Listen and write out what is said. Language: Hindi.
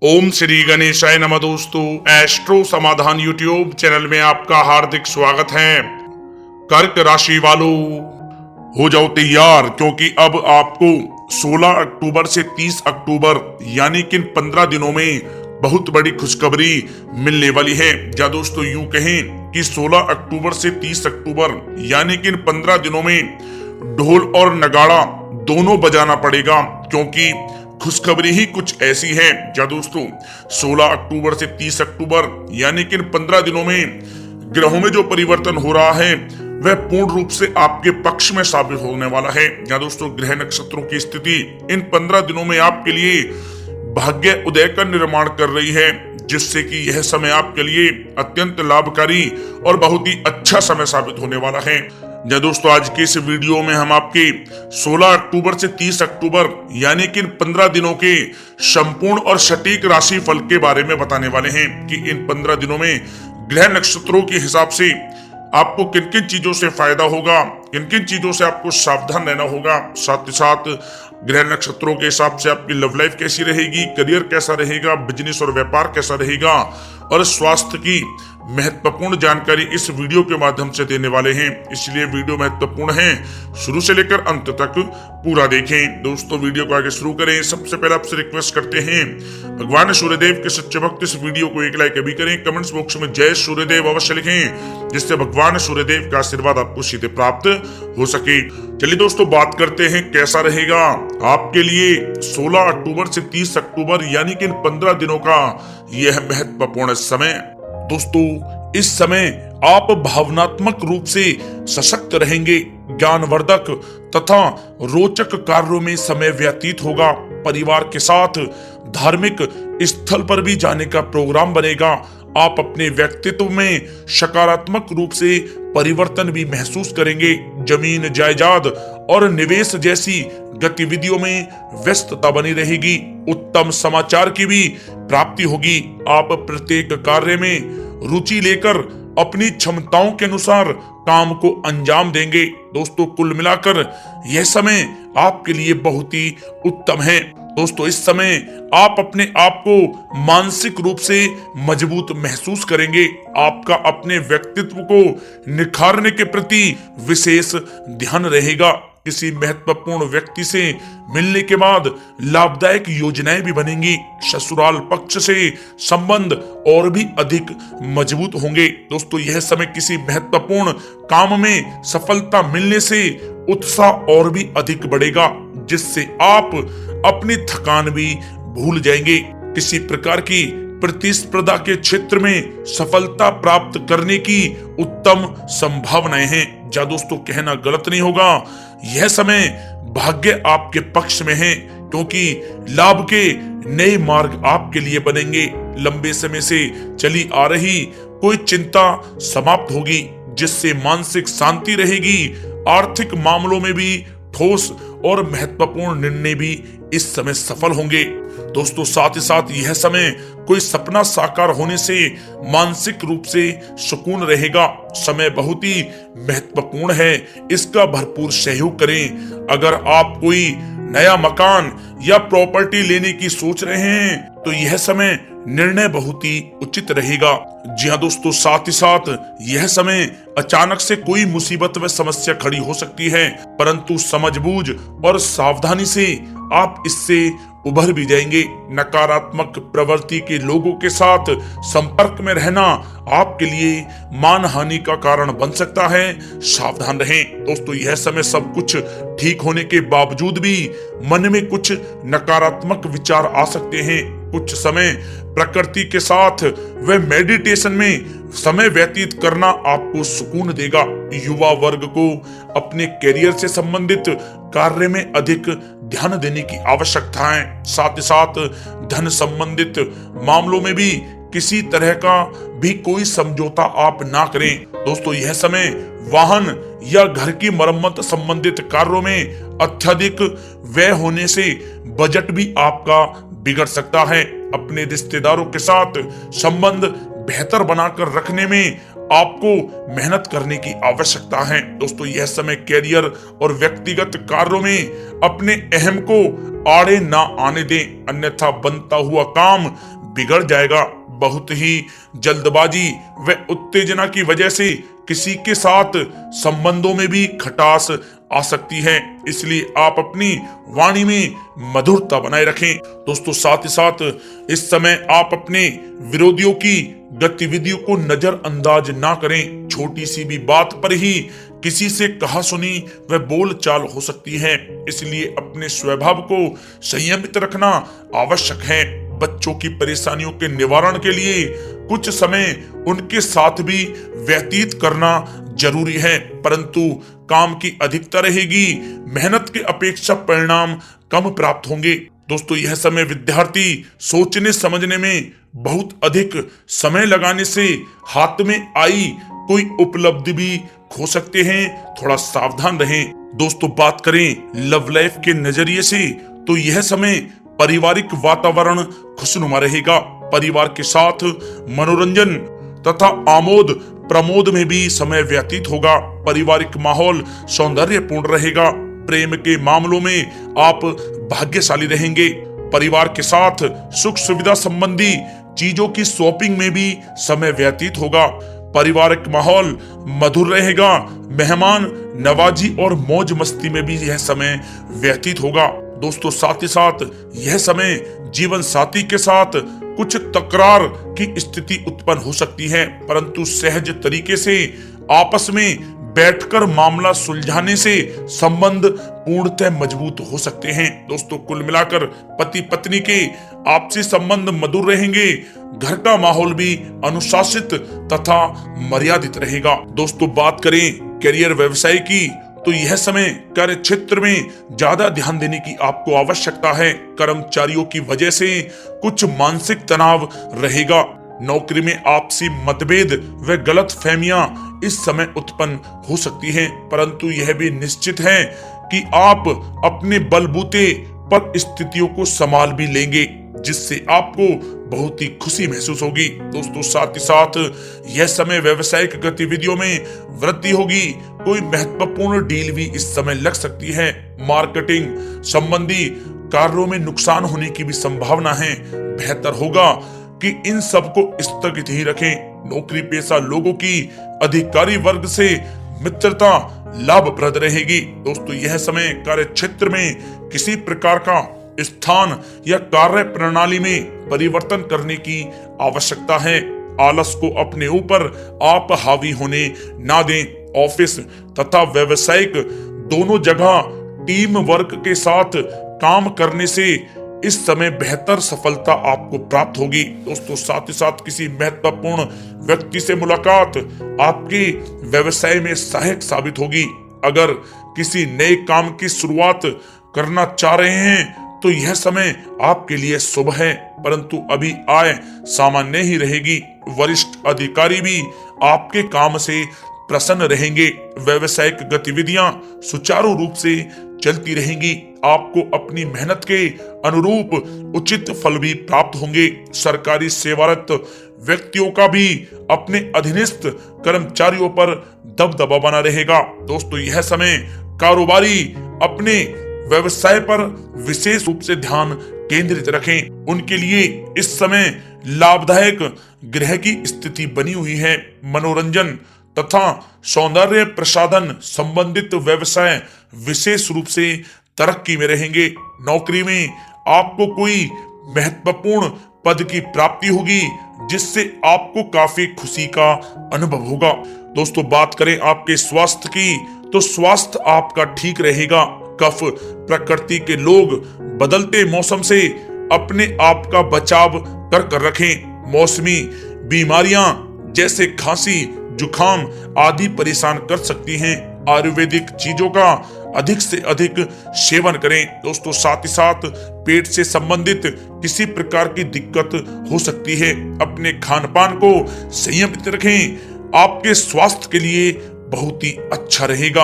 ओम श्री गणेशाय नमः। दोस्तों, एस्ट्रो समाधान यूट्यूब चैनल में आपका हार्दिक स्वागत है। कर्क राशि वालों, हो जाओ तैयार, क्योंकि अब आपको 16 अक्टूबर से 30 अक्टूबर यानी कि 15 दिनों में बहुत बड़ी खुशखबरी मिलने वाली है। या दोस्तों यूं कहें कि 16 अक्टूबर से 30 अक्टूबर यानी कि 15 दिनों में ढोल और नगाड़ा दोनों बजाना पड़ेगा, क्योंकि खुशखबरी ही कुछ ऐसी है। या दोस्तों 16 अक्टूबर से 30 अक्टूबर यानी कि 15 दिनों में ग्रहों में जो परिवर्तन हो रहा है वह पूर्ण रूप से आपके पक्ष में साबित होने वाला है। या दोस्तों ग्रह नक्षत्रों की स्थिति इन 15 दिनों में आपके लिए भाग्य उदय का निर्माण कर रही है, जिससे कि यह समय आपके लिए अत्यंत लाभकारी और बहुत ही अच्छा समय साबित होने वाला है। या दोस्तों आज के इस वीडियो में हम आपके 16 अक्टूबर से 30 अक्टूबर यानी कि 15 दिनों के संपूर्ण और सटीक राशि फल के बारे में बताने वाले हैं कि इन 15 दिनों में ग्रह नक्षत्रों के हिसाब से आपको किन किन चीजों से फायदा होगा, किन किन चीजों से आपको सावधान रहना होगा। साथ ही साथ ग्रह नक्षत्रों के हिसाब से आपकी लव लाइफ कैसी रहेगी, करियर कैसा रहेगा, बिजनेस और व्यापार कैसा रहेगा और स्वास्थ्य की महत्वपूर्ण जानकारी इस वीडियो के माध्यम से देने वाले हैं। इसलिए वीडियो महत्वपूर्ण है, शुरू से लेकर अंत तक पूरा देखें। दोस्तों वीडियो को आगे शुरू करें, सबसे पहले आपसे रिक्वेस्ट करते हैं भगवान सूर्यदेव के सच्चे भक्त इस वीडियो को एक लाइक अभी करें, कमेंट्स बॉक्स में जय सूर्यदेव अवश्य लिखें, जिससे भगवान सूर्यदेव का आशीर्वाद आपको सीधे प्राप्त हो सके। चलिए दोस्तों बात करते हैं कैसा रहेगा आपके लिए 16 अक्टूबर से 30 अक्टूबर यानी कि 15 दिनों का यह महत्वपूर्ण समय। दोस्तों इस समय आप भावनात्मक रूप से सशक्त रहेंगे, ज्ञानवर्धक तथा रोचक कार्यों में समय व्यतीत होगा। परिवार के साथ धार्मिक स्थल पर भी जाने का प्रोग्राम बनेगा। आप अपने व्यक्तित्व में सकारात्मक रूप से परिवर्तन भी महसूस करेंगे। जमीन जायदाद और निवेश जैसी गतिविधियों में व्यस्तता बनी रहेगी। उत्तम समाचार की भी प्राप्ति होगी। आप प्रत्येक कार्य में रुचि लेकर अपनी क्षमताओं के अनुसार काम को अंजाम देंगे। दोस्तों कुल मिलाकर यह समय आपके लिए बहुत ही उत्तम है। दोस्तों इस समय आप अपने आप को मानसिक रूप से मजबूत महसूस करेंगे। आपका अपने व्यक्तित्व को निखारने के प्रति विशेष ध्यान रहेगा। किसी महत्वपूर्ण व्यक्ति से मिलने के बाद लाभदायक योजनाएं भी बनेंगी। ससुराल पक्ष से संबंध और भी अधिक मजबूत होंगे। दोस्तों यह समय किसी महत्वपूर्ण काम में सफलता मिलने से उत्साह और भी अधिक बढ़ेगा, जिससे आप अपनी थकान भी भूल जाएंगे। किसी प्रकार की प्रतिस्पर्धा के क्षेत्र में सफलता प्राप्त करने की उत्तम संभावनाएं हैं। या दोस्तों कहना गलत नहीं होगा, यह समय भाग्य आपके पक्ष में है, क्योंकि लाभ के नए मार्ग आपके लिए बनेंगे। लंबे समय से चली आ रही कोई चिंता समाप्त होगी, जिससे मानसिक शांति रहेगी। आर्थिक मामलों में भी ठोस और महत्वपूर्ण निर्णय भी इस समय सफल होंगे। दोस्तों साथ ही साथ यह समय कोई सपना साकार होने से मानसिक रूप से सुकून रहेगा। समय बहुत ही महत्वपूर्ण है, इसका भरपूर सहयोग करें। अगर आप कोई नया मकान या प्रॉपर्टी लेने की सोच रहे हैं तो यह समय निर्णय बहुत ही उचित रहेगा। जी हाँ दोस्तों, साथ ही साथ यह समय अचानक से कोई मुसीबत व समस्या खड़ी हो सकती है, परंतु समझबूझ और सावधानी से आप इससे उभर भी जाएंगे। नकारात्मक प्रवृत्ति के लोगों के साथ संपर्क में रहना आपके लिए मानहानि का कारण बन सकता है, सावधान रहें। दोस्तों यह समय सब कुछ ठीक होने के बावजूद भी मन में कुछ नकारात्मक विचार आ सकते हैं। कुछ समय प्रकृति के साथ व मेडिटेशन में समय व्यतीत करना आपको सुकून देगा। युवा वर्ग को अपने करियर से संबंधित कार्य में अधिक ध्यान देने की आवश्यकता है। साथ ही साथ धन संबंधित मामलों में भी किसी तरह का भी कोई समझौता आप ना करें। दोस्तों यह समय वाहन या घर की मरम्मत संबंधित कार्यों में अत्यधिक व्यय होने से बजट भी आपका बिगड़ सकता है। अपने रिश्तेदारों के साथ संबंध बेहतर बनाकर रखने में आपको मेहनत करने की आवश्यकता है। दोस्तों यह समय कैरियर और व्यक्तिगत कार्यों में अपने अहम को आड़े ना आने दें, अन्यथा बनता हुआ काम बिगड़ जाएगा। बहुत ही जल्दबाजी व उत्तेजना की वजह से किसी के साथ संबंधों में भी खटास आ सकती है, इसलिए आप अपनी वाणी में मधुरता बनाए रखें। दोस्तों साथ ही साथ इस समय आप अपने विरोधियों की गतिविधियों को नजरअंदाज ना करें। छोटी सी भी बात पर ही किसी से कहा सुनी व बोलचाल हो सकती है, इसलिए अपने स्वभाव को संयमित रखना आवश्यक है। बच्चों की परेशानियों के निवारण के लिए कुछ समय उनके साथ भी व्यतीत करना जरूरी है, परंतु काम की अधिकता रहेगी, मेहनत के अपेक्षा परिणाम कम प्राप्त होंगे। दोस्तों यह समय विद्यार्थी सोचने समझने में बहुत अधिक समय लगाने से हाथ में आई कोई उपलब्धि भी खो सकते हैं, थोड़ा सावधान रहें। दोस्तों बात करें लव लाइफ के नजरिए से तो यह समय पारिवारिक वातावरण खुशनुमा रहेगा। परिवार के साथ मनोरंजन तथा आमोद प्रमोद में भी समय व्यतीत होगा। पारिवारिक माहौल सौंदर्यपूर्ण रहेगा। प्रेम के मामलों में आप भाग्यशाली रहेंगे। परिवार के साथ सुख सुविधा संबंधी चीजों की शॉपिंग में भी समय व्यतीत होगा। पारिवारिक माहौल मधुर रहेगा। मेहमान नवाजी और मौज मस्ती में भी यह समय व्यतीत होगा। दोस्तों साथ ही साथ यह समय जीवन साथी के साथ कुछ तकरार की स्थिति उत्पन्न हो सकती है, परंतु सहज तरीके से आपस में बैठकर मामला सुलझाने से संबंध पूर्णतः मजबूत हो सकते हैं। दोस्तों कुल मिलाकर पति पत्नी के आपसी संबंध मधुर रहेंगे। घर का माहौल भी अनुशासित तथा मर्यादित रहेगा। दोस्तों बात करें करियर व्यवसाय की तो यह समय कार्य क्षेत्र में ज्यादा ध्यान देने की आपको आवश्यकता है। कर्मचारियों की वजह से कुछ मानसिक तनाव रहेगा। नौकरी में आपसी मतभेद व गलत फहमियां इस समय उत्पन्न हो सकती हैं, परंतु यह भी निश्चित है कि आप अपने बलबूते पर स्थितियों को संभाल भी लेंगे, जिससे आपको बहुत ही खुशी महसूस होगी। दोस्तों साथ ही साथ यह समय व्यवसायिक गतिविधियों में वृद्धि होगी। कोई महत्वपूर्ण डील भी इस समय लग सकती है। मार्केटिंग संबंधी कार्यों में नुकसान होने की भी संभावना है। बेहतर होगा कि इन सब को स्थगित ही रखें। नौकरी पेशा लोगों की अधिकारी वर्ग से मित्रता लाभप्रद रहेगी। दोस्तों यह समय कार्य क्षेत्र में किसी प्रकार का स्थान या कार्य प्रणाली में परिवर्तन करने की आवश्यकता है। आलस को अपने ऊपर आप हावी होने ना दें। ऑफिस तथा व्यावसायिक दोनों जगह टीम वर्क के साथ काम करने से इस समय बेहतर सफलता आपको प्राप्त होगी। दोस्तों साथ ही साथ किसी महत्वपूर्ण व्यक्ति से मुलाकात आपके व्यवसाय में सहायक साबित होगी। अगर किसी नए काम की शुरुआत करना चाह रहे हैं तो यह समय आपके लिए शुभ है, परंतु अभी आय सामान्य ही रहेगी। वरिष्ठ अधिकारी भी आपके काम से प्रसन्न रहेंगे। व्यावसायिक गतिविधियां सुचारू रूप से चलती रहेंगी। आपको अपनी मेहनत के अनुरूप उचित फल भी प्राप्त होंगे। सरकारी सेवारत व्यक्तियों का भी अपने अधीनस्थ कर्मचारियों पर दबदबा बना रहेगा। दोस्तों यह समय कारोबारी अपने व्यवसाय पर विशेष रूप से ध्यान केंद्रित रखें। उनके लिए इस समय लाभदायक ग्रह की स्थिति बनी हुई है। मनोरंजन तथा सौंदर्य प्रसाधन संबंधित व्यवसाय विशेष रूप से तरक्की में रहेंगे। नौकरी में आपको कोई महत्वपूर्ण पद की प्राप्ति होगी, जिससे आपको काफी खुशी का अनुभव होगा। दोस्तों बात करें आपके स्वास्थ्य की तो स्वास्थ्य आपका ठीक रहेगा। कफ प्रकृति के लोग बदलते मौसम से अपने आप का बचाव कर रखें। मौसमी बीमारियां जैसे खांसी जुकाम आदि परेशान कर सकती हैं। आयुर्वेदिक चीजों का अधिक से अधिक सेवन करें। दोस्तों साथ ही साथ पेट से संबंधित किसी प्रकार की दिक्कत हो सकती है। अपने खान पान को संयमित रखें, आपके स्वास्थ्य के लिए बहुत ही अच्छा रहेगा।